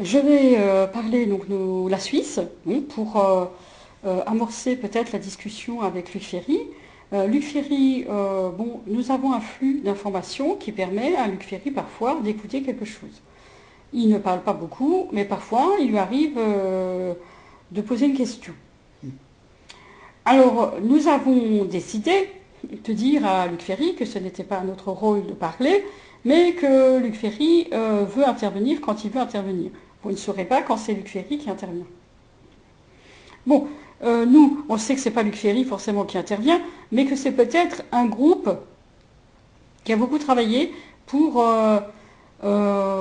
Je vais parler donc de la Suisse, oui, pour amorcer peut-être la discussion avec Luc Ferry. Luc Ferry, bon, nous avons un flux d'informations qui permet à Luc Ferry parfois d'écouter quelque chose. Il ne parle pas beaucoup, mais parfois il lui arrive de poser une question. Alors, nous avons décidé de dire à Luc Ferry que ce n'était pas notre rôle de parler, mais que Luc Ferry veut intervenir quand il veut intervenir. Vous ne saurez pas quand c'est Luc Ferry qui intervient. Bon, nous, on sait que ce n'est pas Luc Ferry forcément qui intervient, mais que c'est peut-être un groupe qui a beaucoup travaillé pour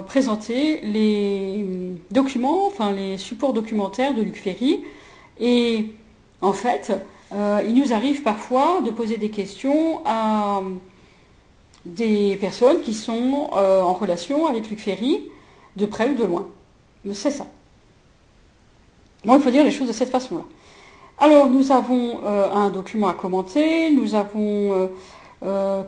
présenter les documents, enfin les supports documentaires de Luc Ferry. Et en fait, il nous arrive parfois de poser des questions à des personnes qui sont en relation avec Luc Ferry, de près ou de loin. C'est ça. Bon, il faut dire les choses de cette façon-là. Alors, nous avons un document à commenter, nous avons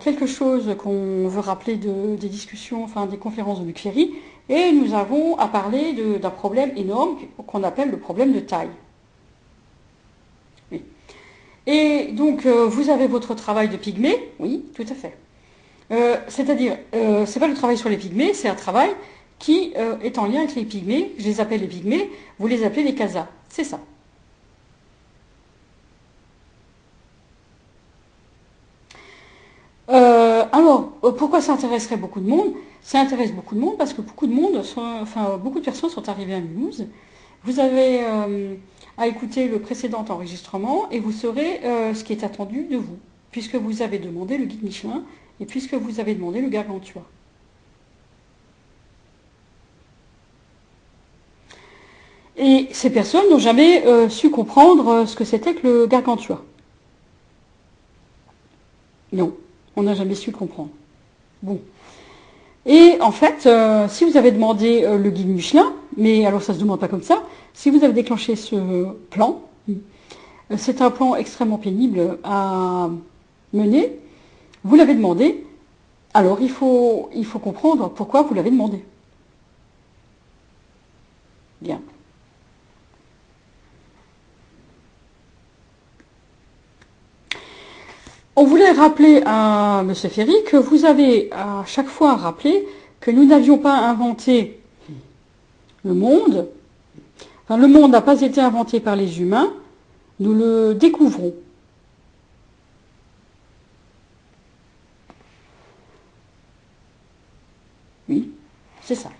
quelque chose qu'on veut rappeler des discussions, enfin des conférences de Luc Ferry, et nous avons à parler d'un problème énorme qu'on appelle le problème de taille. Oui. Et donc, vous avez votre travail de pygmée, oui, tout à fait. C'est-à-dire, c'est pas le travail sur les pygmées, c'est un travail qui est en lien avec les pygmées. Je les appelle les pygmées, vous les appelez les Khazars. C'est ça. Alors, pourquoi ça intéresserait beaucoup de monde? Ça intéresse beaucoup de monde parce que beaucoup de personnes sont arrivées à Mulhouse. Vous avez à écouter le précédent enregistrement et vous saurez ce qui est attendu de vous, puisque vous avez demandé le guide Michelin et puisque vous avez demandé le Gargantua. Et ces personnes n'ont jamais su comprendre ce que c'était que le Gargantua. Non, on n'a jamais su comprendre. Bon. Et en fait, si vous avez demandé le guide Michelin, mais alors ça ne se demande pas comme ça, si vous avez déclenché ce plan, c'est un plan extrêmement pénible à mener, vous l'avez demandé, alors il faut comprendre pourquoi vous l'avez demandé. Bien. On voulait rappeler à M. Ferry que vous avez à chaque fois rappelé que nous n'avions pas inventé le monde. Enfin, le monde n'a pas été inventé par les humains, nous le découvrons. Oui, c'est ça.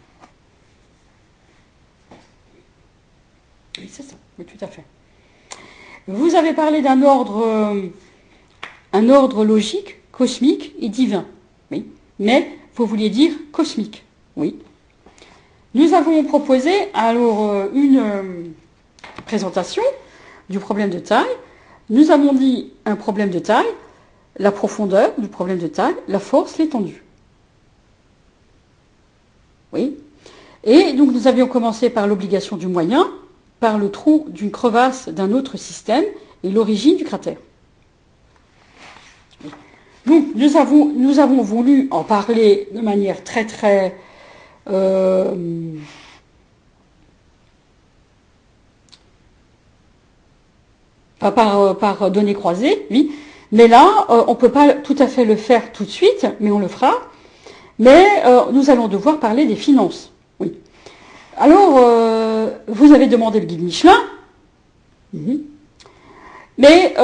Oui, c'est ça, oui, tout à fait. Vous avez parlé d'un ordre, un ordre logique, cosmique et divin. Oui, mais vous vouliez dire cosmique. Oui. Nous avons proposé alors une présentation du problème de taille. Nous avons dit un problème de taille, la profondeur du problème de taille, la force, l'étendue. Oui. Et donc nous avions commencé par l'obligation du moyen, par le trou d'une crevasse d'un autre système et l'origine du cratère. Donc nous avons voulu en parler de manière très très par données croisées, oui. Mais là, on ne peut pas tout à fait le faire tout de suite, mais on le fera. Mais nous allons devoir parler des finances. Oui. Alors, vous avez demandé le guide Michelin, mais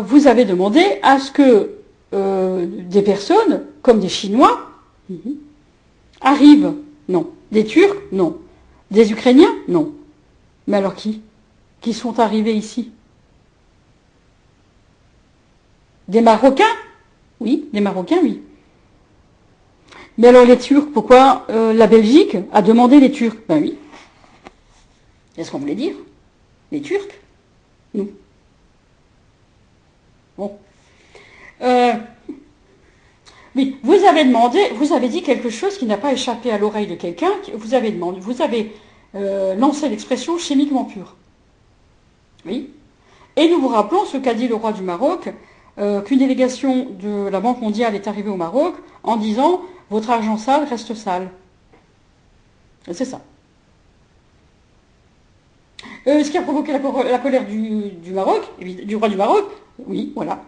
vous avez demandé à ce que des personnes, comme des Chinois, arrivent. Non. Des Turcs? Non. Des Ukrainiens? Non. Mais alors qui? Qui sont arrivés ici? Des Marocains? Oui, des Marocains, oui. Mais alors les Turcs, pourquoi la Belgique a demandé les Turcs? Ben oui. Est-ce qu'on voulait dire? Les Turcs? Nous. Bon. Oui, vous avez dit quelque chose qui n'a pas échappé à l'oreille de quelqu'un. Vous avez lancé l'expression chimiquement pure. Oui. Et nous vous rappelons ce qu'a dit le roi du Maroc, qu'une délégation de la Banque mondiale est arrivée au Maroc en disant « Votre argent sale reste sale ». C'est ça. Ce qui a provoqué la colère du Maroc, du roi du Maroc, oui, voilà.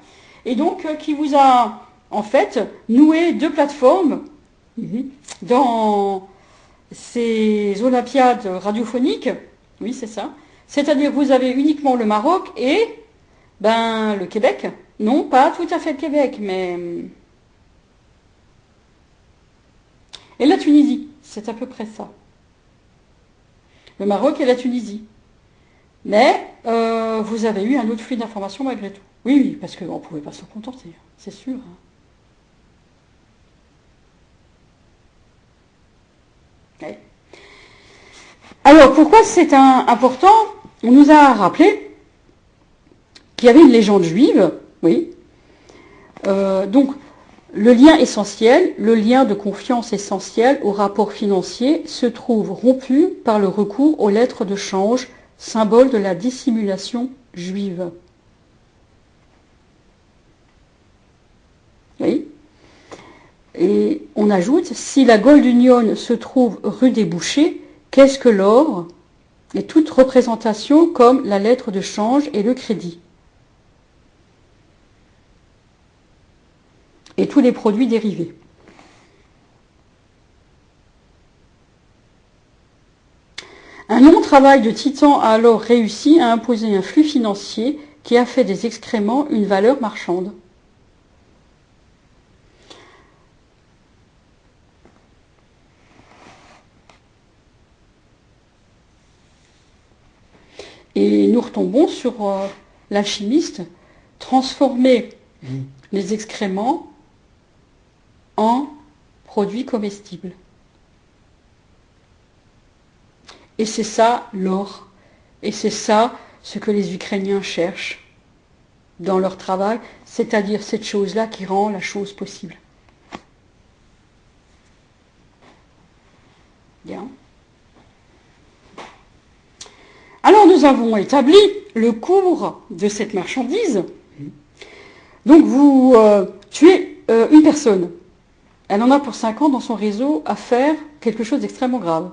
Et donc, qui vous a, en fait, noué deux plateformes dans ces olympiades radiophoniques. Oui, c'est ça. C'est-à-dire, vous avez uniquement le Maroc et, le Québec. Non, pas tout à fait le Québec, mais... Et la Tunisie, c'est à peu près ça. Le Maroc et la Tunisie. Mais vous avez eu un autre flux d'informations malgré tout. Oui, oui, parce qu'on ne pouvait pas s'en contenter, c'est sûr. Ouais. Alors, pourquoi c'est important? On nous a rappelé qu'il y avait une légende juive, oui. Donc, le lien essentiel, le lien de confiance essentiel au rapport financier se trouve rompu par le recours aux lettres de change, symbole de la dissimulation juive. Oui. Et on ajoute, si la Gold Union se trouve rue des Bouchers, qu'est-ce que l'or? Et toute représentation comme la lettre de change et le crédit. Et tous les produits dérivés. Un long travail de titan a alors réussi à imposer un flux financier qui a fait des excréments une valeur marchande. Et nous retombons sur l'alchimiste, transformer les excréments en produits comestibles. Et c'est ça l'or. Et c'est ça ce que les Ukrainiens cherchent dans leur travail, c'est-à-dire cette chose-là qui rend la chose possible. Bien. Alors nous avons établi le cours de cette marchandise. Donc vous tuez une personne. Elle en a pour 5 ans dans son réseau à faire quelque chose d'extrêmement grave.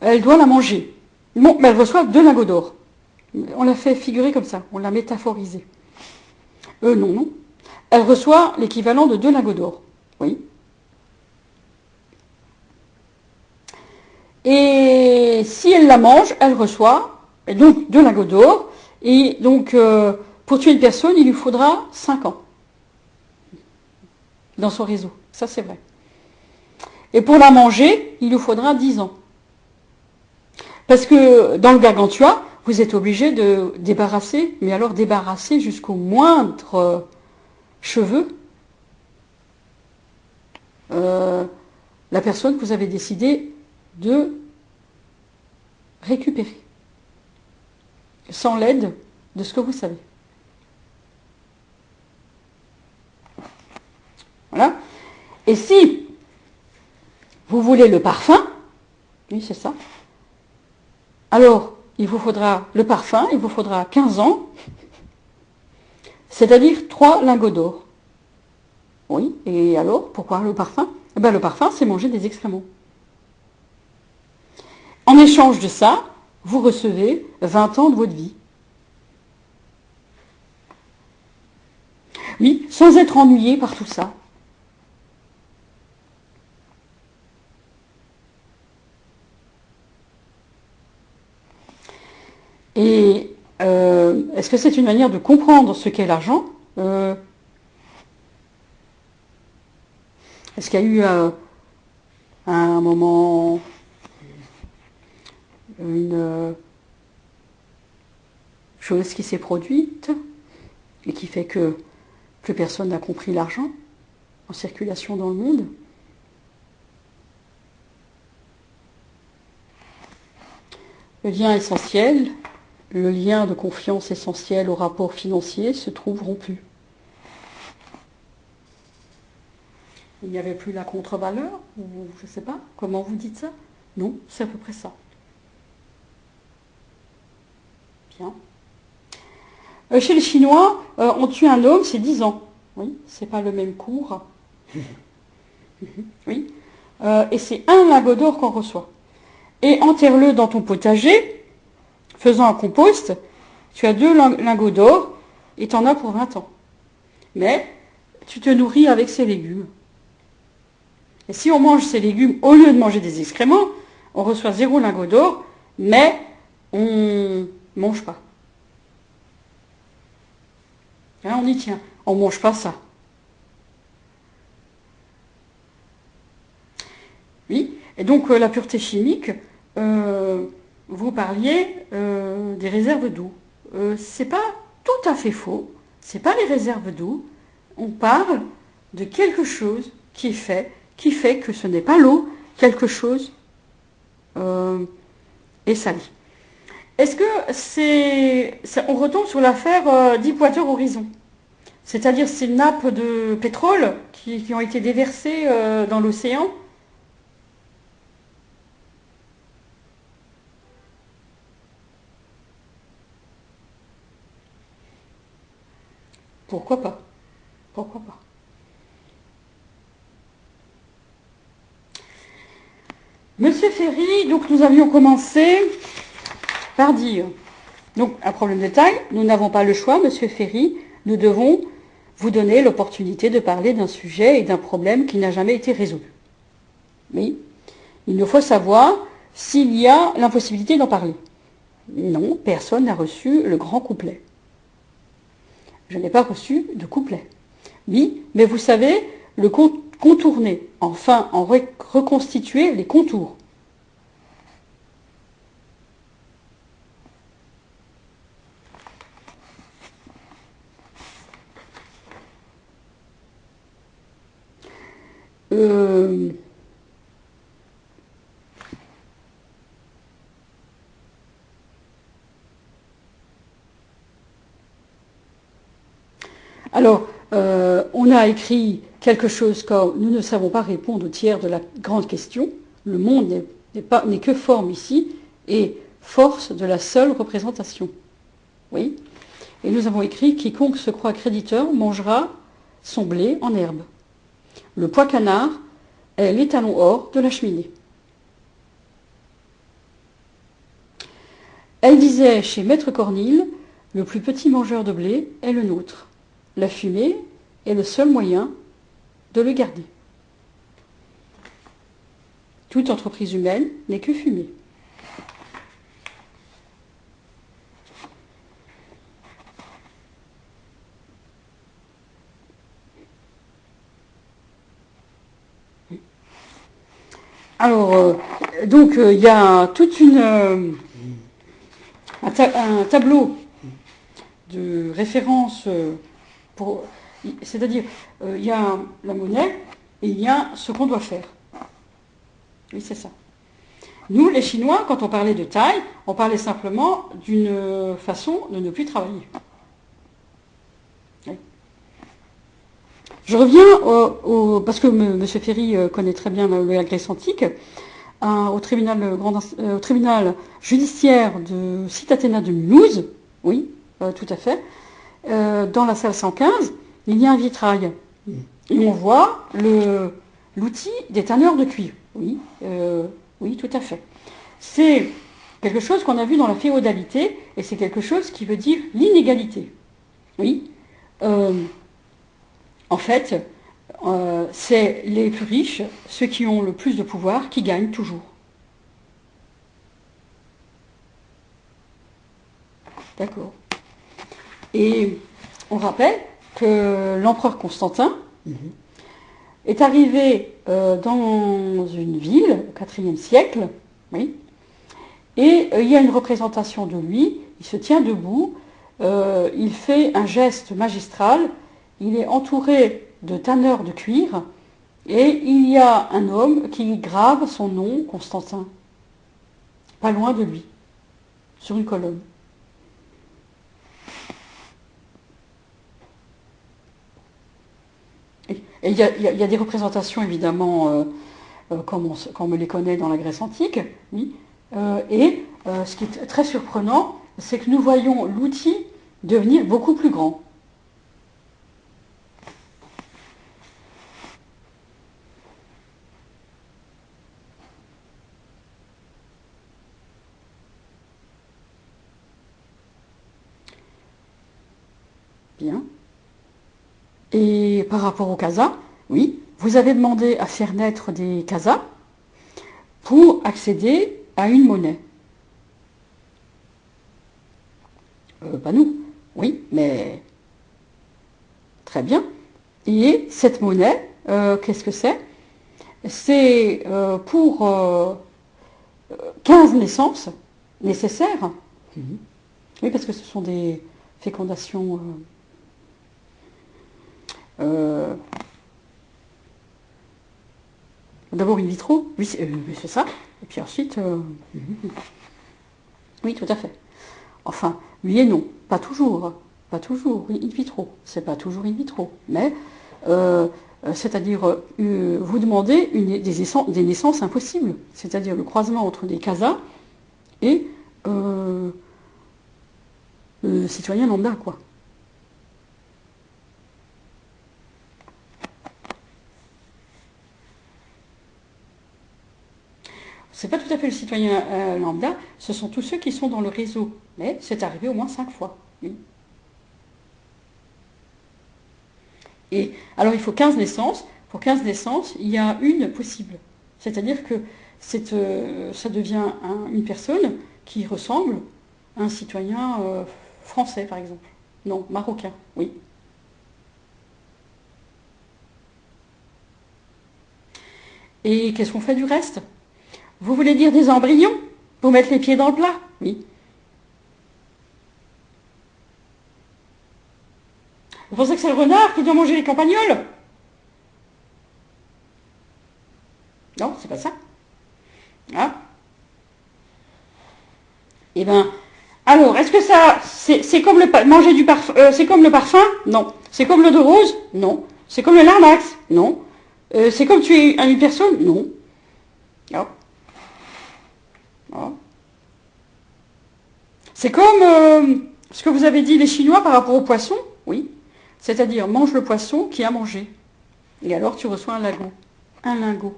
Elle doit la manger. Bon, mais elle reçoit 2 lingots d'or. On l'a fait figurer comme ça, on l'a métaphorisé. Non. Elle reçoit l'équivalent de 2 lingots d'or. Oui. Et si elle la mange, elle reçoit donc 2 lingots d'or. Et donc, pour tuer une personne, il lui faudra 5 ans dans son réseau. Ça, c'est vrai. Et pour la manger, il lui faudra 10 ans. Parce que dans le Gargantua, vous êtes obligé de débarrasser, mais alors débarrasser jusqu'au moindre cheveu la personne que vous avez décidé de récupérer, sans l'aide de ce que vous savez. Voilà. Et si vous voulez le parfum, oui c'est ça, alors il vous faudra le parfum, il vous faudra 15 ans, c'est-à-dire 3 lingots d'or. Oui, et alors, pourquoi le parfum? Le parfum, c'est manger des excréments. En échange de ça, vous recevez 20 ans de votre vie. Oui, sans être ennuyé par tout ça. Et est-ce que c'est une manière de comprendre ce qu'est l'argent? Est-ce qu'il y a eu à un moment une chose qui s'est produite et qui fait que plus personne n'a compris l'argent en circulation dans le monde? Le lien essentiel, le lien de confiance essentiel au rapport financier se trouve rompu. Il n'y avait plus la contre-valeur, ou je ne sais pas, comment vous dites ça? Non, c'est à peu près ça. Bien. Chez les Chinois, on tue un homme, c'est 10 ans. Oui, c'est pas le même cours. Oui. Et c'est 1 lingot d'or qu'on reçoit. Et enterre-le dans ton potager, faisant un compost, tu as 2 lingots d'or et tu en as pour 20 ans. Mais tu te nourris avec ces légumes. Et si on mange ces légumes au lieu de manger des excréments, on reçoit 0 lingot d'or, mais on ne mange pas. Là, on y tient. On ne mange pas ça. Oui. Et donc, la pureté chimique, vous parliez des réserves d'eau. C'est pas tout à fait faux. C'est pas les réserves d'eau. On parle de quelque chose qui fait que ce n'est pas l'eau, quelque chose est salé. Est-ce que on retombe sur l'affaire Deepwater Horizon, c'est-à-dire ces nappes de pétrole qui ont été déversées dans l'océan? Pourquoi pas? Pourquoi pas? Monsieur Ferry, donc nous avions commencé par dire, donc un problème de taille, nous n'avons pas le choix, Monsieur Ferry, nous devons vous donner l'opportunité de parler d'un sujet et d'un problème qui n'a jamais été résolu. Oui, il nous faut savoir s'il y a l'impossibilité d'en parler. Non, personne n'a reçu le grand couplet. Je n'ai pas reçu de couplet. Oui, mais vous savez, le contourner, enfin en reconstituer les contours. Alors, on a écrit quelque chose comme « Nous ne savons pas répondre au tiers de la grande question. Le monde n'est que forme ici et force de la seule représentation. » Oui. Et nous avons écrit « Quiconque se croit créditeur mangera son blé en herbe. Le pois canard est l'étalon or de la cheminée. » Elle disait chez Maître Cornille « Le plus petit mangeur de blé est le nôtre. La fumée est le seul moyen de le garder. Toute entreprise humaine n'est que fumée. » Alors, donc, il y a toute un tableau de référence c'est-à-dire, il y a la monnaie et il y a ce qu'on doit faire. Oui, c'est ça. Nous, les Chinois, quand on parlait de taille, on parlait simplement d'une façon de ne plus travailler. Oui. Je reviens parce que M. Ferry connaît très bien la Grèce antique, au tribunal judiciaire de Cittathéna de Mulhouse, oui, tout à fait, dans la salle 115, il y a un vitrail. Et on voit l'outil des tanneurs de cuivre. Oui, oui, tout à fait. C'est quelque chose qu'on a vu dans la féodalité, et c'est quelque chose qui veut dire l'inégalité. Oui. En fait, c'est les plus riches, ceux qui ont le plus de pouvoir, qui gagnent toujours. D'accord. Et on rappelle que l'empereur Constantin est arrivé dans une ville au IVe siècle, oui, et il y a une représentation de lui, il se tient debout, il fait un geste magistral, il est entouré de tanneurs de cuir, et il y a un homme qui grave son nom, Constantin, pas loin de lui, sur une colonne. Et il y a des représentations, évidemment, comme on les connaît dans la Grèce antique, oui. Et ce qui est très surprenant, c'est que nous voyons l'outil devenir beaucoup plus grand. Bien. Et par rapport aux casas, oui, vous avez demandé à faire naître des casas pour accéder à une monnaie. Pas nous. Oui, mais très bien. Et cette monnaie, qu'est-ce que c'est? C'est pour 15 naissances nécessaires. Mhm. Oui, parce que ce sont des fécondations d'abord in vitro, oui, c'est ça. Et puis ensuite, oui, tout à fait. Enfin, oui et non, pas toujours. Pas toujours in vitro. C'est pas toujours in vitro. Mais, c'est-à-dire, vous demandez des naissances impossibles. C'est-à-dire le croisement entre des casas et le citoyen lambda, quoi. C'est pas tout à fait le citoyen lambda, ce sont tous ceux qui sont dans le réseau. Mais c'est arrivé au moins 5 fois. Oui. Et alors il faut 15 naissances. Pour 15 naissances, il y a une possible. C'est-à-dire que ça devient une personne qui ressemble à un citoyen français, par exemple. Non, marocain, oui. Et qu'est-ce qu'on fait du reste? Vous voulez dire des embryons? Pour mettre les pieds dans le plat? Oui. Vous pensez que c'est le renard qui doit manger les campagnols? Non, c'est pas ça. Ah. Eh ben, alors, est-ce que ça, c'est comme manger du parfum, c'est comme le parfum? Non. C'est comme l'eau de rose? Non. C'est comme le larnax? Non. C'est comme tuer une personne? Non. Ah. Ah. C'est comme ce que vous avez dit les Chinois par rapport au poisson? Oui. C'est-à-dire, mange le poisson qui a mangé. Et alors, tu reçois un lingot. Un lingot.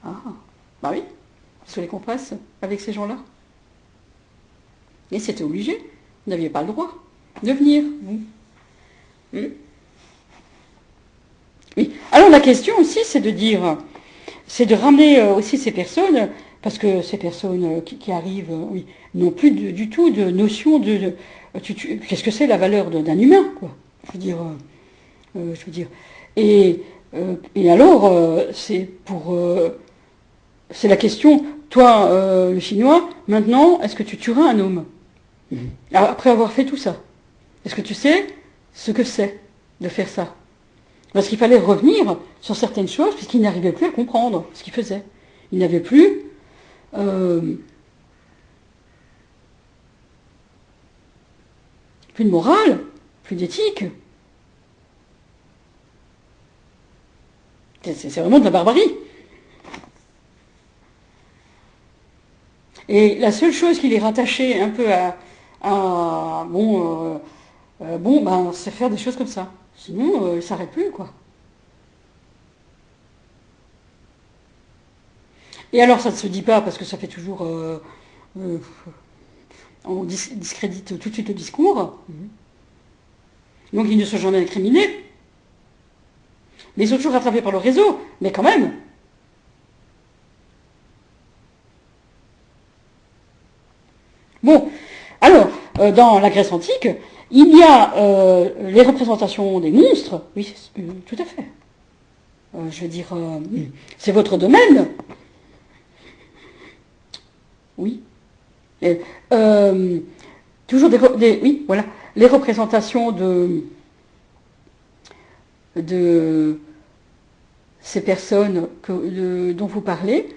Ah. Bah oui. Vous voulez qu'on fasse avec ces gens-là? Et c'était obligé. Vous n'aviez pas le droit de venir, vous. Oui. Alors la question aussi, c'est de ramener aussi ces personnes, parce que ces personnes qui arrivent, oui, n'ont plus du tout de notion de qu'est-ce que c'est la valeur d'un humain, quoi. Je veux dire. Et alors, c'est la question. Toi, le Chinois, maintenant, est-ce que tu tueras un homme? Après avoir fait tout ça, est-ce que tu sais ce que c'est de faire ça? Parce qu'il fallait revenir sur certaines choses, puisqu'il n'arrivait plus à comprendre ce qu'il faisait. Il n'avait plus de morale, plus d'éthique. C'est vraiment de la barbarie. Et la seule chose qui les rattachait un peu c'est faire des choses comme ça. Sinon, ils ne s'arrêtent plus, quoi. Et alors, ça ne se dit pas, parce que ça fait toujours... on discrédite tout de suite le discours. Donc, ils ne sont jamais incriminés. Mais ils sont toujours rattrapés par le réseau. Mais quand même. Bon, alors, dans la Grèce antique, il y a les représentations des monstres. Oui, tout à fait. Je veux dire, c'est votre domaine. Oui. Et, toujours oui, voilà, les représentations de ces personnes dont vous parlez.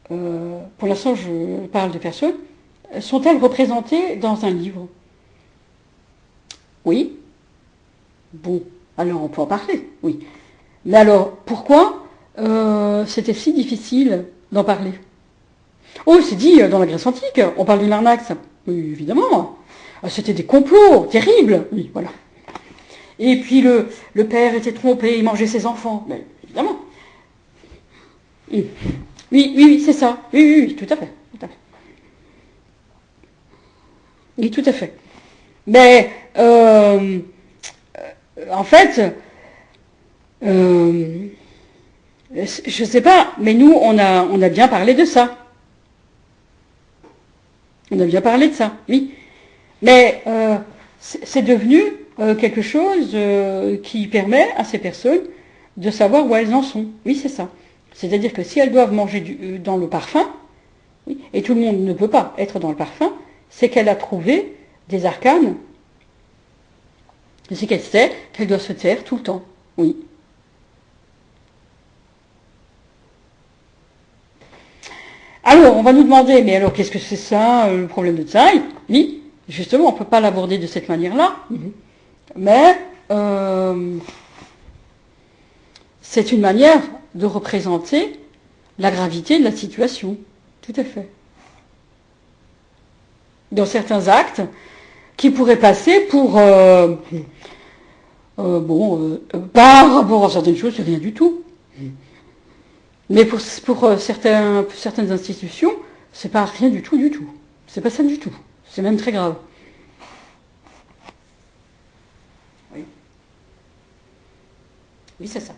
Pour l'instant, je parle de personnes. Sont-elles représentées dans un livre? Oui. Bon, alors on peut en parler, oui. Mais alors, pourquoi c'était si difficile d'en parler? Oh, c'est dit dans la Grèce antique, on parle du larnax. Oui, évidemment. C'était des complots terribles. Oui, voilà. Et puis le père était trompé, il mangeait ses enfants. Mais évidemment. Oui, oui, c'est ça. Oui, tout à fait. Oui, tout à fait. Mais en fait, je ne sais pas, mais nous, on a bien parlé de ça. On a bien parlé de ça, oui. Mais c'est devenu quelque chose qui permet à ces personnes de savoir où elles en sont. Oui, c'est ça. C'est-à-dire que si elles doivent manger dans le parfum, oui, et tout le monde ne peut pas être dans le parfum, c'est qu'elle a trouvé des arcanes. C'est qu'elle sait qu'elle doit se taire tout le temps. Oui. Alors, on va nous demander, mais alors qu'est-ce que c'est ça, le problème de taille? Oui, justement, on ne peut pas l'aborder de cette manière-là. Mais c'est une manière de représenter la gravité de la situation. Tout à fait. Dans certains actes qui pourraient passer pour... par rapport à certaines choses, c'est rien du tout. Mais pour certaines institutions, c'est pas rien du tout, du tout. C'est pas ça du tout. C'est même très grave. Oui. Oui, c'est ça.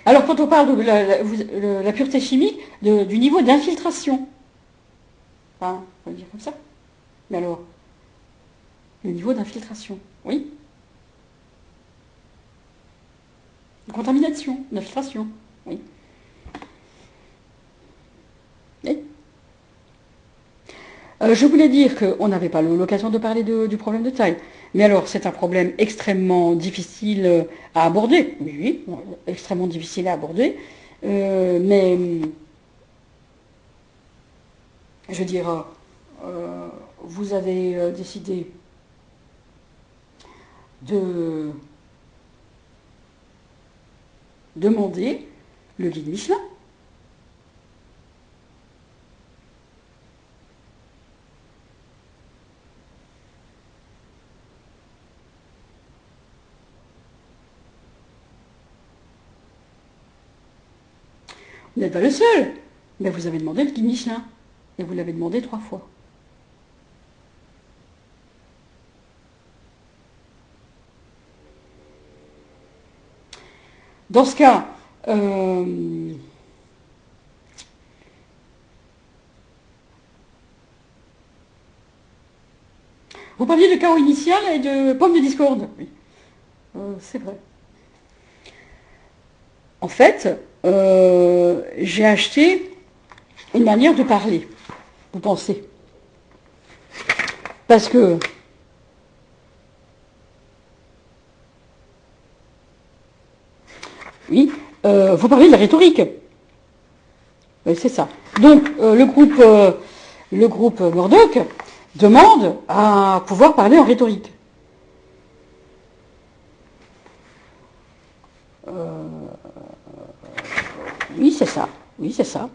Alors, quand on parle de la pureté chimique, du niveau d'infiltration, hein, on va le dire comme ça. Mais alors, le niveau d'infiltration, oui. De contamination, d'infiltration, oui. Et je voulais dire qu'on n'avait pas l'occasion de parler du problème de taille. Mais alors, c'est un problème extrêmement difficile à aborder. Oui, oui, extrêmement difficile à aborder. Mais, je veux dire, vous avez décidé de demander le guide Michelin. Vous n'êtes pas le seul, mais vous avez demandé le guide Michelin. Et vous l'avez demandé 3 fois. Dans ce cas, vous parliez de chaos initial et de pomme de discorde. Oui, c'est vrai. En fait, j'ai acheté une manière de parler. Vous pensez? Parce que oui, vous parlez de la rhétorique. Oui, c'est ça. Donc, le groupe Murdoch demande à pouvoir parler en rhétorique. Oui, c'est ça. Oui, c'est ça.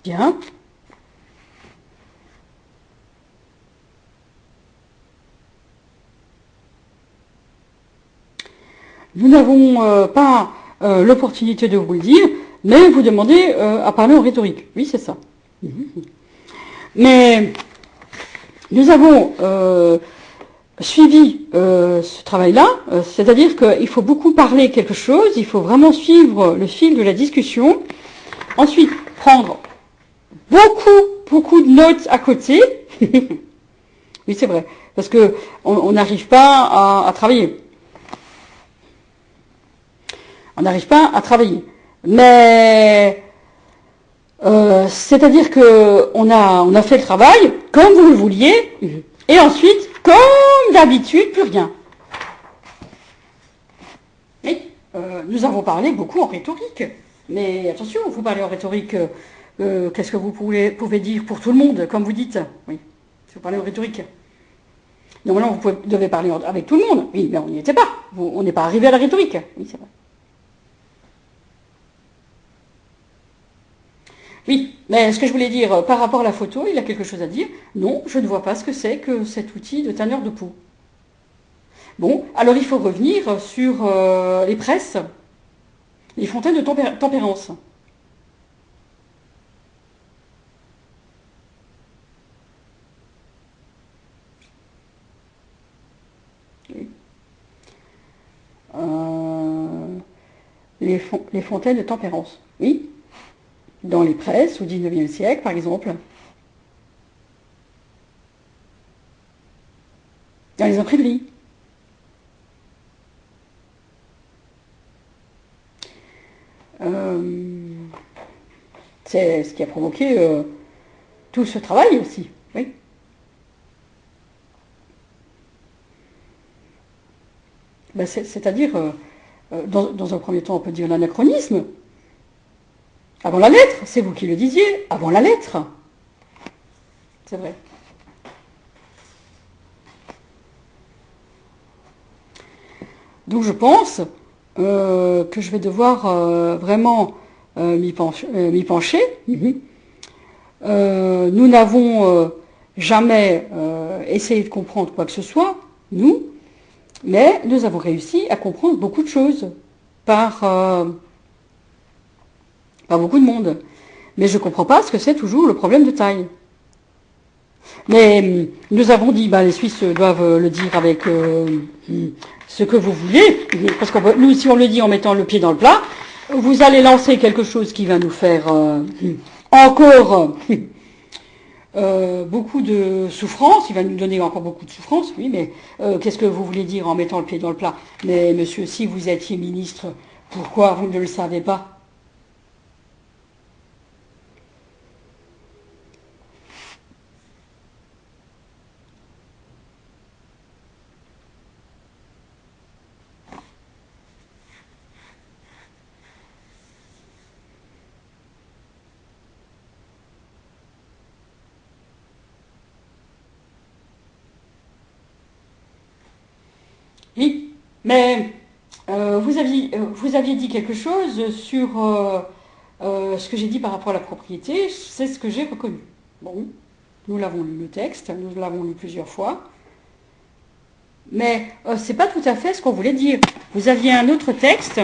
Bien. Nous n'avons pas l'opportunité de vous le dire, mais vous demandez à parler en rhétorique. Oui, c'est ça. Mais nous avons suivi ce travail-là, c'est-à-dire qu'il faut beaucoup parler quelque chose, il faut vraiment suivre le fil de la discussion, ensuite prendre beaucoup de notes à côté. Oui, c'est vrai, parce que on n'arrive pas à travailler. On n'arrive pas à travailler. Mais c'est-à-dire que on a fait le travail comme vous le vouliez, et ensuite, comme d'habitude, plus rien. Oui, nous avons parlé beaucoup en rhétorique. Mais attention, vous parlez en rhétorique, qu'est-ce que vous pouvez dire pour tout le monde, comme vous dites. Oui, si vous parlez en rhétorique. Normalement, vous devez parler avec tout le monde. Oui, mais on n'y était pas. On n'est pas arrivé à la rhétorique. Oui, c'est vrai. Oui, mais ce que je voulais dire par rapport à la photo, il a quelque chose à dire. Non, je ne vois pas ce que c'est que cet outil de tanneur de peau. Bon, alors il faut revenir sur les presses, les fontaines de tempérance. Oui. Les fontaines de tempérance, oui. Dans les presses au XIXe siècle, par exemple. Dans les imprimeries. C'est ce qui a provoqué tout ce travail aussi, oui. Ben c'est-à-dire, dans un premier temps, on peut dire l'anachronisme. Avant la lettre, c'est vous qui le disiez, avant la lettre. C'est vrai. Donc je pense que je vais devoir vraiment m'y pencher. Nous n'avons jamais essayé de comprendre quoi que ce soit, nous, mais nous avons réussi à comprendre beaucoup de choses par beaucoup de monde. Mais je ne comprends pas ce que c'est toujours le problème de taille. Mais nous avons dit, les Suisses doivent le dire avec ce que vous voulez, parce que nous, si on le dit en mettant le pied dans le plat, vous allez lancer quelque chose qui va nous faire encore beaucoup de souffrance, il va nous donner encore beaucoup de souffrance, oui, mais qu'est-ce que vous voulez dire en mettant le pied dans le plat? Mais monsieur, si vous étiez ministre, pourquoi vous ne le savez pas? Oui, mais vous aviez dit quelque chose sur ce que j'ai dit par rapport à la propriété, c'est ce que j'ai reconnu. Bon, nous l'avons lu le texte, nous l'avons lu plusieurs fois, mais c'est pas tout à fait ce qu'on voulait dire. Vous aviez un autre texte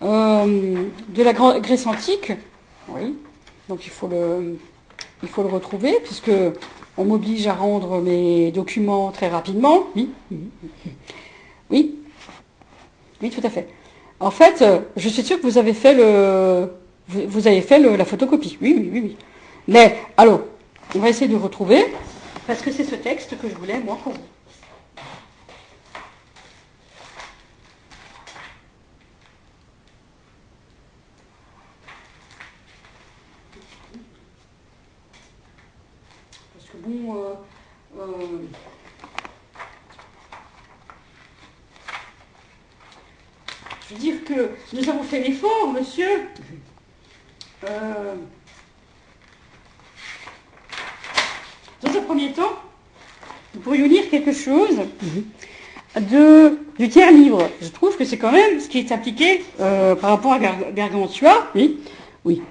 de la Grèce antique, oui, donc il faut le retrouver, puisque on m'oblige à rendre mes documents très rapidement, oui, oui, oui, tout à fait. En fait, je suis sûre que vous avez fait vous avez fait la photocopie. Oui, oui, oui, oui. Mais, alors, on va essayer de retrouver, parce que c'est ce texte que je voulais, moi, pour vous. Parce que bon, je veux dire que nous avons fait l'effort, monsieur. Dans un premier temps, nous pourrions lire quelque chose du tiers libre. Je trouve que c'est quand même ce qui est appliqué par rapport à Gargantua. Oui, oui.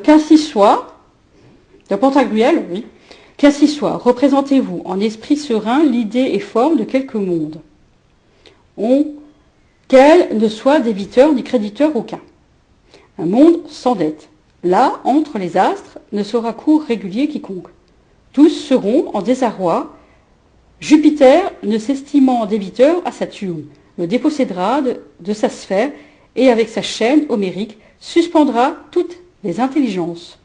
Qu'ainsi soit, de Pantagruel, oui. Qu'ainsi soit, représentez-vous en esprit serein l'idée et forme de quelque monde, qu'elle ne soit débiteur ni créditeur aucun. Un monde sans dette. Là, entre les astres, ne sera cours régulier quiconque. Tous seront en désarroi Jupiter, ne s'estimant débiteur à Saturne, le dépossédera de sa sphère et avec sa chaîne homérique suspendra toutes les intelligences.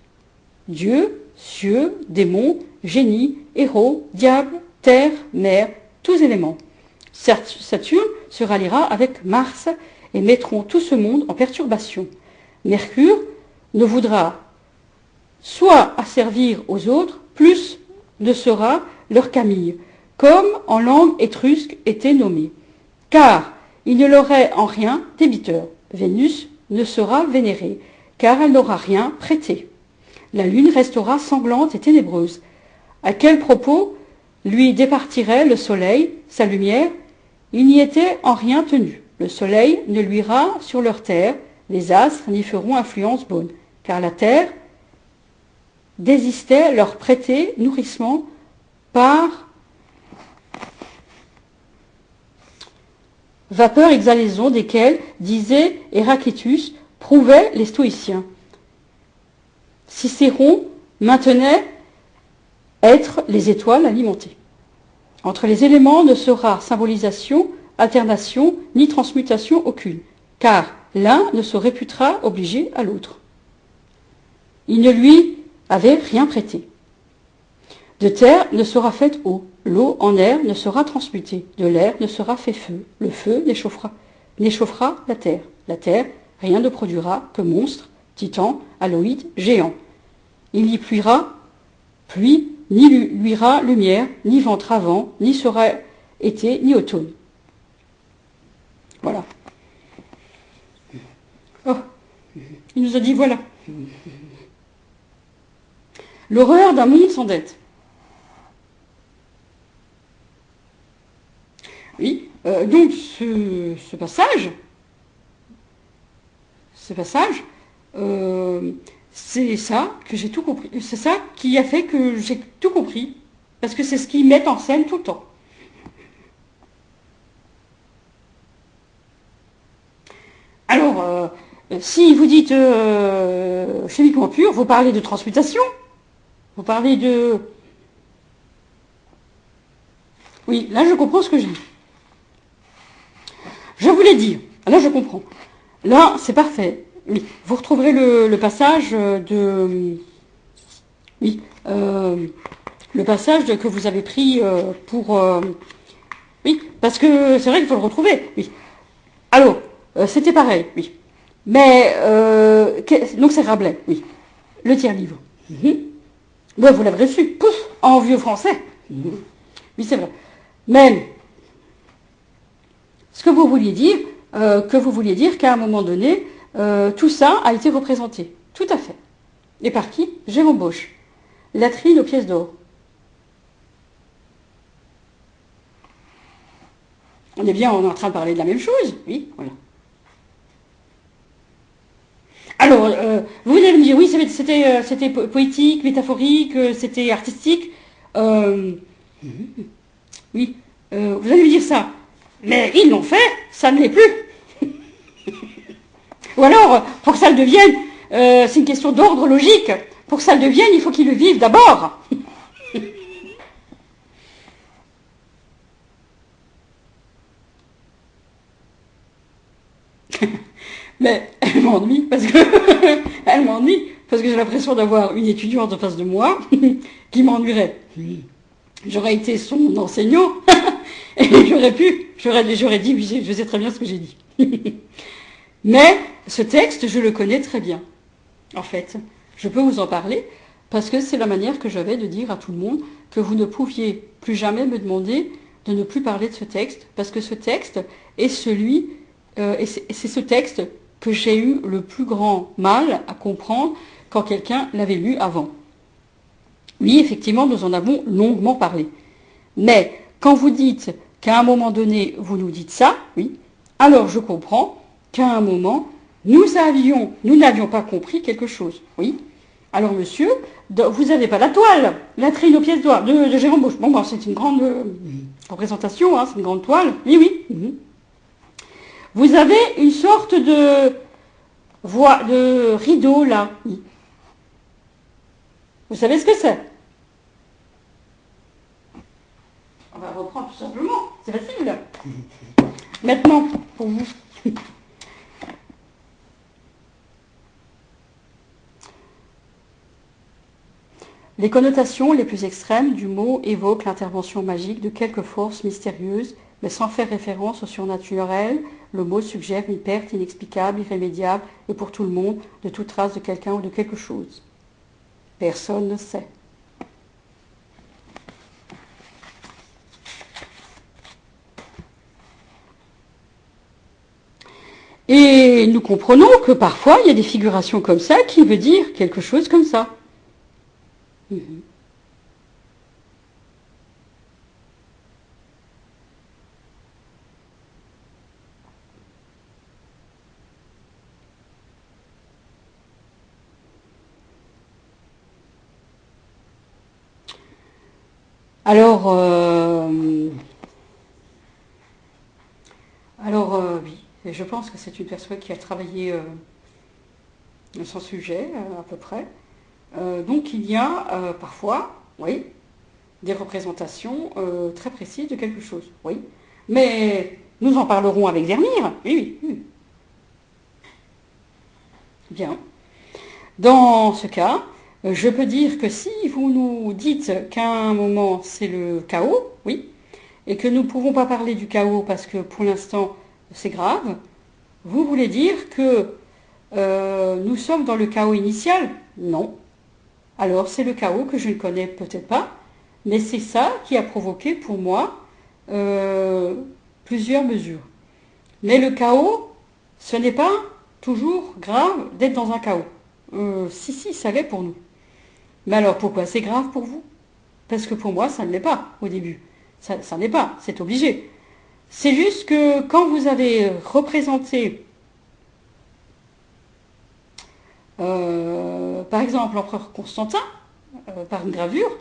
Dieu, cieux, démons, génies, héros, diables, terre, mer, tous éléments. Saturne se ralliera avec Mars et mettront tout ce monde en perturbation. Mercure ne voudra soit asservir aux autres, plus ne sera leur Camille, comme en langue étrusque était nommé, car il ne leur est en rien débiteur. Vénus ne sera vénérée, car elle n'aura rien prêté. La lune restera sanglante et ténébreuse. À quel propos lui départirait le soleil, sa lumière? Il n'y était en rien tenu. Le soleil ne luira sur leur terre, les astres n'y feront influence bonne, car la terre désistait leur prêter nourrissement par vapeur exhalaison desquelles, disait Héraclitus, prouvaient les stoïciens. Cicéron maintenait être les étoiles alimentées. Entre les éléments ne sera symbolisation, alternation, ni transmutation aucune, car l'un ne se réputera obligé à l'autre. Il ne lui avait rien prêté. De terre ne sera faite eau, l'eau en air ne sera transmutée, de l'air ne sera fait feu, le feu n'échauffera la terre rien ne produira que monstres, titans, aloïdes, géants. Il n'y pluira pluie, ni luira lumière, ni ventera vent, ni sera été, ni automne. Voilà. Oh, il nous a dit voilà. L'horreur d'un monde sans dette. Oui, donc ce passage, c'est ça que j'ai tout compris. C'est ça qui a fait que j'ai tout compris. Parce que c'est ce qu'ils mettent en scène tout le temps. Alors, si vous dites chimiquement pur, vous parlez de transmutation. Vous parlez de... Oui, là je comprends ce que j'ai. Je voulais dire, là je comprends. Là, c'est parfait. Oui, vous retrouverez le passage de... Oui, le passage que vous avez pris pour... oui, parce que c'est vrai qu'il faut le retrouver. Oui. Alors, c'était pareil, oui. Mais, donc c'est Rabelais, oui. Le tiers-livre. Ouais, vous l'avez reçu, pouf, en vieux français. Oui, c'est vrai. Mais, ce que vous vouliez dire qu'à un moment donné, tout ça a été représenté. Tout à fait. Et par qui? Jérôme Bosch. Latrine aux pièces d'or. On est en train de parler de la même chose, oui, voilà. Alors, vous allez me dire, oui, c'était poétique, métaphorique, c'était artistique. Oui, vous allez me dire ça. Mais ils l'ont fait, ça ne l'est plus. Ou alors, pour que ça le devienne, c'est une question d'ordre logique. Pour que ça le devienne, il faut qu'ils le vivent d'abord. Mais elle m'ennuie parce que j'ai l'impression d'avoir une étudiante en face de moi qui m'ennuierait. J'aurais été son enseignant et j'aurais dit, oui, je sais très bien ce que j'ai dit. Mais ce texte, je le connais très bien. En fait, je peux vous en parler parce que c'est la manière que j'avais de dire à tout le monde que vous ne pouviez plus jamais me demander de ne plus parler de ce texte parce que ce texte est c'est ce texte que j'ai eu le plus grand mal à comprendre quand quelqu'un l'avait lu avant. Oui, effectivement, nous en avons longuement parlé. Mais quand vous dites qu'à un moment donné, vous nous dites ça, oui, alors je comprends qu'à un moment, nous n'avions pas compris quelque chose. Oui. Alors monsieur, vous n'avez pas la toile, Latrine aux pièces d'or de Jérôme Bosch. Bon, c'est une grande représentation, hein, c'est une grande toile. Oui, oui. Vous avez une sorte de rideau là. Oui. Vous savez ce que c'est? On va reprendre tout simplement, c'est facile. Maintenant, pour vous. Les connotations les plus extrêmes du mot évoquent l'intervention magique de quelque force mystérieuse, mais sans faire référence au surnaturel. Le mot suggère une perte inexplicable, irrémédiable, et pour tout le monde, de toute trace de quelqu'un ou de quelque chose. Personne ne sait. Et nous comprenons que parfois, il y a des figurations comme ça qui veut dire quelque chose comme ça. Alors, oui, et je pense que c'est une personne qui a travaillé son sujet à peu près. Donc il y a parfois, oui, des représentations très précises de quelque chose, oui. Mais nous en parlerons avec Vermeer, oui, oui. Bien. Dans ce cas, je peux dire que si vous nous dites qu'à un moment c'est le chaos, oui, et que nous ne pouvons pas parler du chaos parce que pour l'instant c'est grave, vous voulez dire que nous sommes dans le chaos initial? Non. Alors c'est le chaos que je ne connais peut-être pas, mais c'est ça qui a provoqué pour moi plusieurs mesures. Mais le chaos, ce n'est pas toujours grave d'être dans un chaos. Si, ça l'est pour nous. Mais alors pourquoi c'est grave pour vous? Parce que pour moi, ça ne l'est pas au début. Ça n'est pas, c'est obligé. C'est juste que quand vous avez représenté, par exemple, l'empereur Constantin, par une gravure,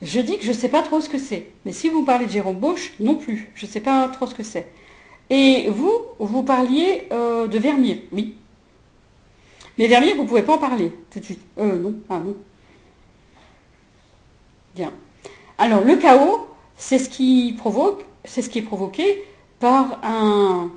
je dis que je ne sais pas trop ce que c'est. Mais si vous parlez de Jérôme Bosch, non plus, je ne sais pas trop ce que c'est. Et vous parliez de Vermeer, oui. Mais Vermeer, vous ne pouvez pas en parler tout de suite. Non, non. Bien. Alors, le chaos, c'est ce qui est provoqué par un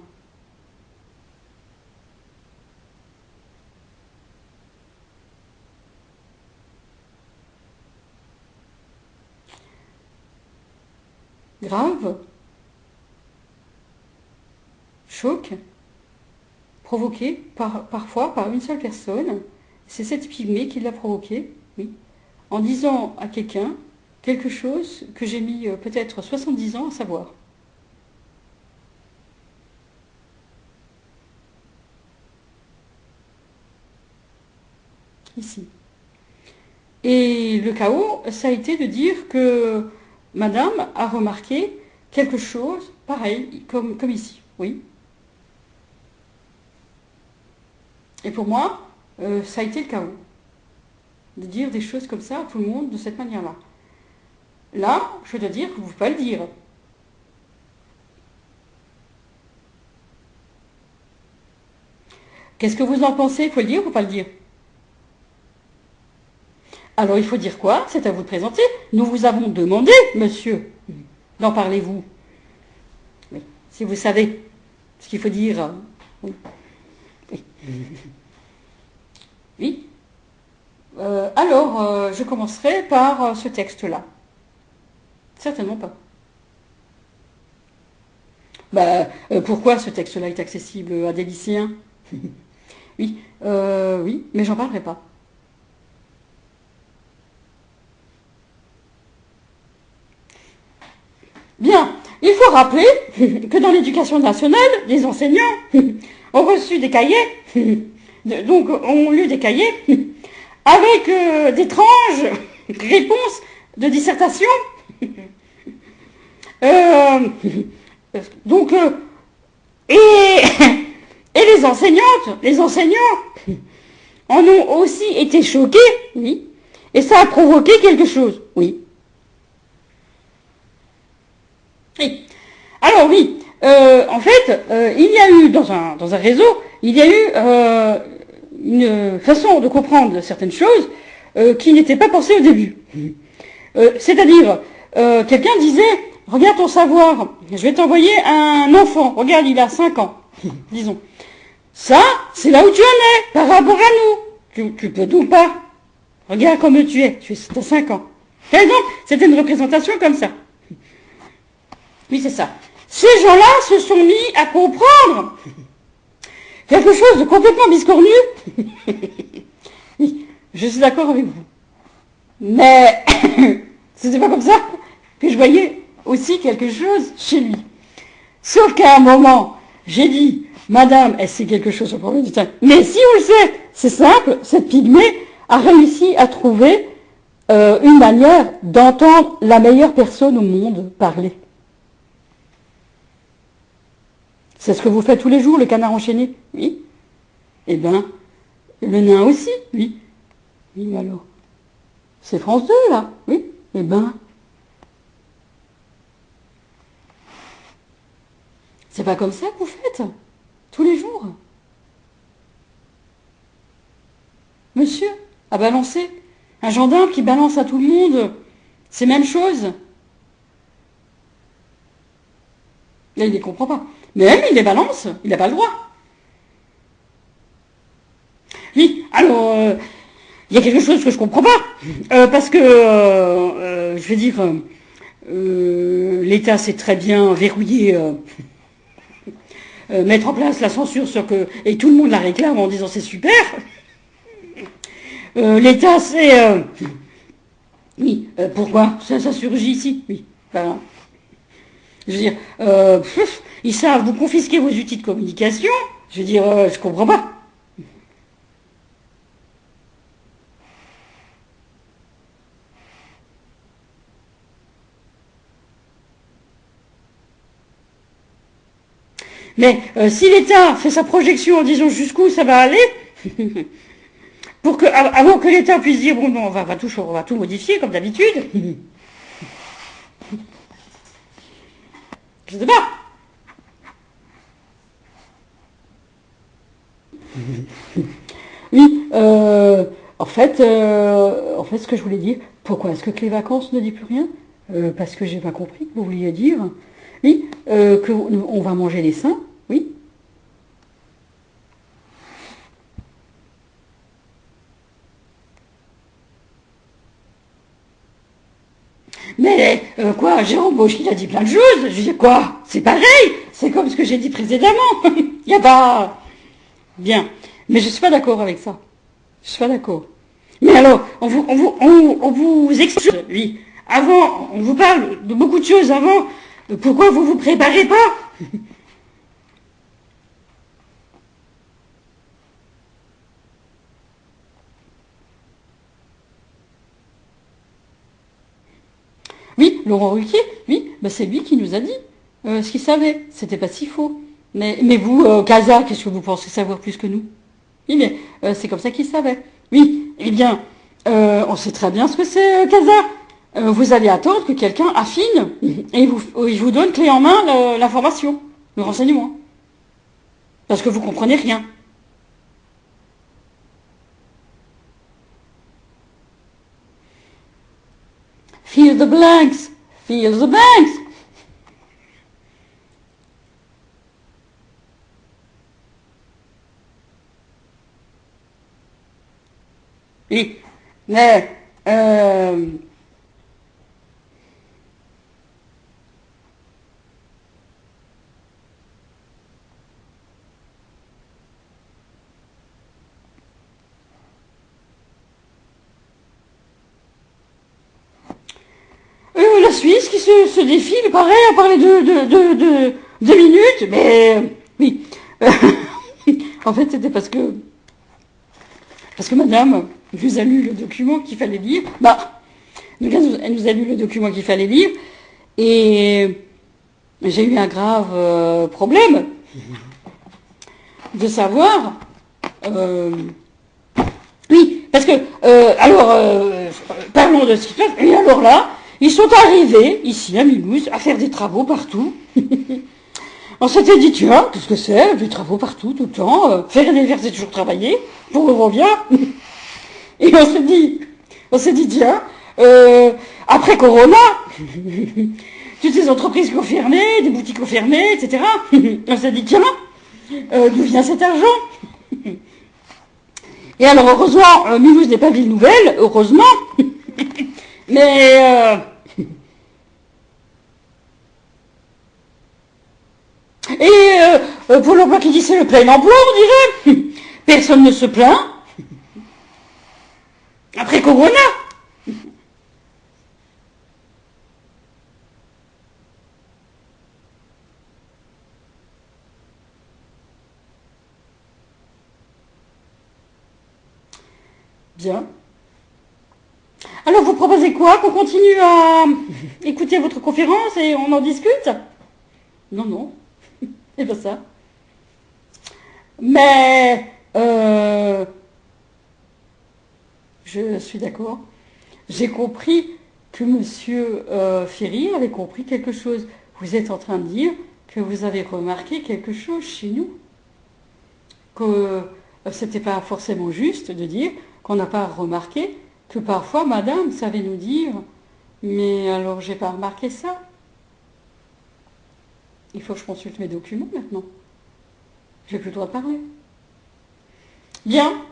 grave choc provoqué parfois par une seule personne. C'est cette pygmée qui l'a provoqué, oui, en disant à quelqu'un quelque chose que j'ai mis peut-être 70 ans à savoir. Ici. Et le chaos, ça a été de dire que madame a remarqué quelque chose pareil, comme ici, oui. Et pour moi, ça a été le chaos. De dire des choses comme ça à tout le monde de cette manière-là. Là, je dois dire que vous ne pouvez pas le dire. Qu'est-ce que vous en pensez? Il faut le dire ou pas le dire? Alors il faut dire quoi? C'est à vous de présenter. Nous vous avons demandé, monsieur, d'en parlez-vous. Oui, si vous savez ce qu'il faut dire. Oui. Oui. Alors, je commencerai par ce texte-là. Certainement pas. Pourquoi ce texte-là est accessible à des lycéens? Oui, oui, mais j'en parlerai pas. Bien, il faut rappeler que dans l'éducation nationale, les enseignants ont reçu des cahiers, donc ont lu des cahiers, avec d'étranges réponses de dissertation. Donc, et les enseignants en ont aussi été choqués, oui, et ça a provoqué quelque chose, oui. Oui. Alors oui, en fait, il y a eu dans un réseau, il y a eu une façon de comprendre certaines choses qui n'étaient pas pensées au début. C'est-à-dire, quelqu'un disait, regarde ton savoir. Je vais t'envoyer un enfant. Regarde, il a 5 ans. Disons. Ça, c'est là où tu en es, par rapport à nous. Tu peux donc pas. Regarde comme tu es. Tu as 5 ans. Par exemple, c'était une représentation comme ça. Oui, c'est ça. Ces gens-là se sont mis à comprendre quelque chose de complètement biscornu. Oui, je suis d'accord avec vous. Mais c'était pas comme ça que je voyais aussi quelque chose chez lui. Sauf qu'à un moment, j'ai dit, madame, elle sait quelque chose sur le problème du temps. Mais si on le sait, c'est simple, cette pygmée a réussi à trouver une manière d'entendre la meilleure personne au monde parler. C'est ce que vous faites tous les jours, le canard enchaîné? Oui. Eh ben, le nain aussi? Oui. Oui, mais alors, c'est France 2, là? Oui. Eh ben, c'est pas comme ça que vous faites, tous les jours. Monsieur a balancé. Un gendarme qui balance à tout le monde, c'est même chose. Là, il ne les comprend pas. Même, il les balance, il n'a pas le droit. Oui, alors, il y a quelque chose que je comprends pas. Parce que, je vais dire, l'État sait très bien verrouiller, mettre en place la censure sur que... Et tout le monde la réclame en disant c'est super. L'État sait... oui, pourquoi ça surgit ici? Oui, ben, je veux dire, ils savent vous confisquer vos outils de communication. Je veux dire, je comprends pas. Mais si l'État fait sa projection en disant jusqu'où ça va aller, pour que, avant que l'État puisse dire bon non, on va tout modifier comme d'habitude. Je sais pas. Oui, en fait, ce que je voulais dire, pourquoi est-ce que les vacances ne dit plus rien? Parce que j'ai pas compris que vous vouliez dire. Oui, qu'on va manger les seins, oui. Mais quoi, Jérôme Bosch, il a dit plein de choses. Je veux dire quoi? C'est pareil. C'est comme ce que j'ai dit précédemment. Il n'y a pas... Bien. Mais je ne suis pas d'accord avec ça. Je ne suis pas d'accord. Mais alors, on vous explique, oui. Avant, on vous parle de beaucoup de choses avant. Pourquoi vous vous préparez pas? Oui, Laurent Ruquier, oui, bah c'est lui qui nous a dit ce qu'il savait. C'était pas si faux. Mais vous, Casa, qu'est-ce que vous pensez savoir plus que nous? Oui, mais c'est comme ça qu'il savait. Oui, eh bien, on sait très bien ce que c'est, Casa. Vous allez attendre que quelqu'un affine et il vous donne clé en main l'information, le renseignement. Parce que vous comprenez rien. Fill the blanks. Fill the blanks. Oui, mais la Suisse qui se défile, pareil, à parler de minutes, mais oui. En fait, c'était parce que madame nous a lu le document qu'il fallait lire. Bah, elle nous a lu le document qu'il fallait lire, et j'ai eu un grave problème de savoir. Oui, parce que, parlons de ce qui se passe. Et alors là, ils sont arrivés, ici, à Mulhouse, à faire des travaux partout. On s'était dit, tiens, qu'est-ce que c'est? Des travaux partout, tout le temps. Faire et défaire, c'est toujours travailler. Pour le revient. Et on s'est dit, tiens, Après Corona, toutes ces entreprises qui ont fermé, des boutiques qui ont fermé, etc. On s'est dit, tiens, d'où vient cet argent? Et alors, heureusement, Mulhouse n'est pas ville nouvelle, heureusement. Mais... pour l'emploi qui dit c'est le plein emploi, on dirait. Personne ne se plaint. Après Corona. Bien. Alors, vous proposez quoi? Qu'on continue à écouter votre conférence et on en discute? Non, non. C'est pas ça. Mais, je suis d'accord. J'ai compris que Monsieur Ferry avait compris quelque chose. Vous êtes en train de dire que vous avez remarqué quelque chose chez nous. Que c'était pas forcément juste de dire qu'on n'a pas remarqué que parfois Madame savait nous dire mais alors j'ai pas remarqué ça. Il faut que je consulte mes documents maintenant. J'ai plus le droit de parler. Bien.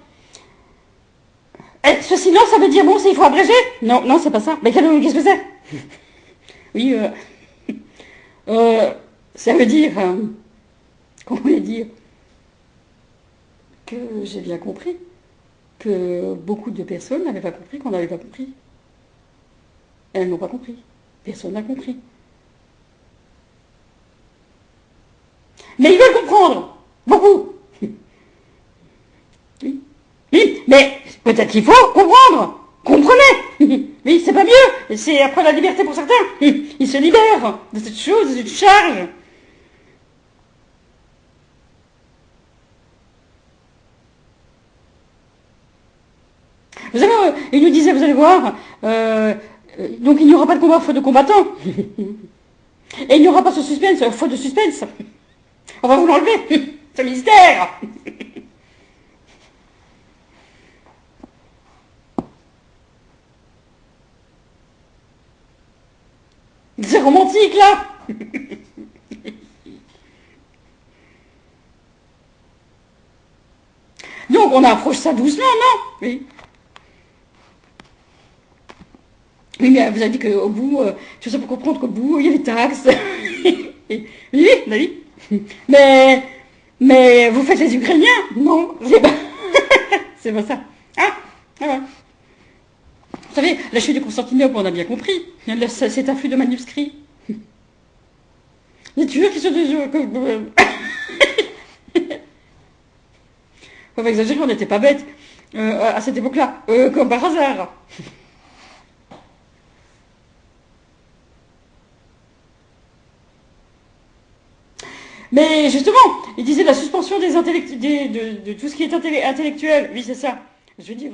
Ce silence, ça veut dire bon, il faut abréger? Non, non, c'est pas ça. Mais qu'est-ce que c'est? Oui, ça veut dire, comment voulez dire, que j'ai bien compris que beaucoup de personnes n'avaient pas compris qu'on n'avait pas compris. Elles n'ont pas compris. Personne n'a compris. Mais ils veulent comprendre. Beaucoup. Oui. Oui, mais peut-être qu'il faut comprendre. Comprenez. Oui, c'est pas mieux. C'est après la liberté pour certains. Ils se libèrent de cette chose, de cette charge. Vous savez, il nous disait, vous allez voir, donc il n'y aura pas de combat faute de combattants. Et il n'y aura pas ce suspense, faute de suspense. On va vous l'enlever. Ce mystère. C'est romantique, là. Donc on approche ça doucement, non? Oui. Oui, mais vous avez dit qu'au bout, tout ça pour comprendre qu'au bout, il y a les taxes. Oui, oui. Mais vous faites les Ukrainiens? Non, c'est pas ça. Ah, voilà. Vous savez, la chute de Constantinople, on a bien compris. C'est un flux de manuscrits. Les Turcs qui sont des... Faut pas exagérer, on n'était pas bêtes à cette époque-là, comme par hasard. Mais justement, il disait la suspension des de tout ce qui est intellectuel. Oui, c'est ça. Je veux dire...